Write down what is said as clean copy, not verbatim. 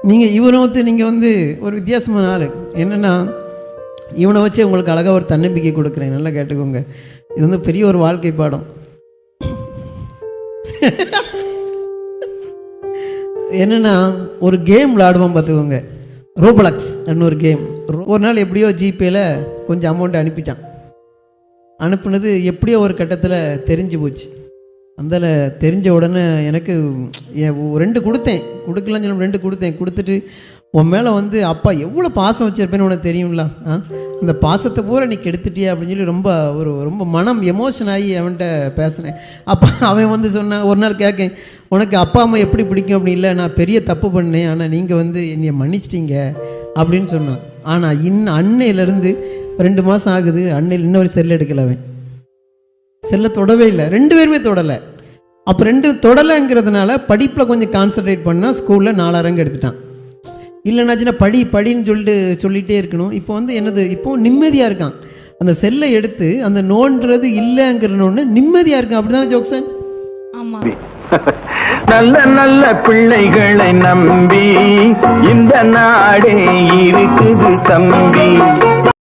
நீங்கள் இவனை நீங்கள் ஒரு வித்தியாசமான ஆள். என்னென்னா, இவனை வச்சு உங்களுக்கு அழகாக ஒரு தன்னம்பிக்கை கொடுக்குறேன். நல்லா கேட்டுக்கோங்க. இது பெரிய ஒரு வாழ்க்கை பாடம். என்னென்னா, ஒரு கேம் விளாடுவோம் பார்த்துக்கோங்க. ரோப்ளக்ஸ் அப்படின்னு ஒரு கேம். ஒரு நாள் எப்படியோ ஜிபேயில் கொஞ்சம் அமௌண்ட் அனுப்பிட்டான். அனுப்புனது எப்படியோ ஒரு கட்டத்தில் தெரிஞ்சு போச்சு. அதில் தெரிஞ்ச உடனே எனக்கு 2 கொடுத்தேன். கொடுக்கலான்னு சொல்லி 2 கொடுத்தேன். கொடுத்துட்டு, உன் மேலே அப்பா எவ்வளோ பாசம் வச்சுருப்பேன்னு உனக்கு தெரியும்ல, அந்த பாசத்தை பூரா நீ கெடுத்துட்டியா அப்படின்னு சொல்லி ரொம்ப மனம் எமோஷன் ஆகி அவன்கிட்ட பேசினேன். அப்போ அவன் சொன்னான், ஒரு நாள் கேட்கேன், உனக்கு அப்பா அம்மா எப்படி பிடிக்கும் அப்படி இல்லை, நான் பெரிய தப்பு பண்ணேன், ஆனால் நீங்கள் என்னை மன்னிச்சிட்டீங்க அப்படின்னு சொன்னான். ஆனால் அன்னையிலேருந்து 2 மாதம் ஆகுது, அன்னையில் இன்னொரு செல் எடுக்கல. அவன் செல்லை தொடவே இல்லை. 2 பேருமே தொடலை. அப்போ 2 தொடலைங்கிறதுனால படிப்பில் கொஞ்சம் கான்சன்ட்ரேட் பண்ணால் ஸ்கூலில் 4 அரங்கு எடுத்துட்டான். இல்லைனாச்சுன்னா படின்னு சொல்லிகிட்டே இருக்கணும். இப்போ என்னது, இப்போ நிம்மதியாக இருக்கான். அந்த செல்லை எடுத்து அந்த நோன்றது இல்லைங்கிறனோன்னு நிம்மதியாக இருக்கான். அப்படி தானே ஜோக்சன்? ஆமாம். நல்ல நல்ல பிள்ளைகளை நம்பி இந்த நாடே இருக்குது தம்பி.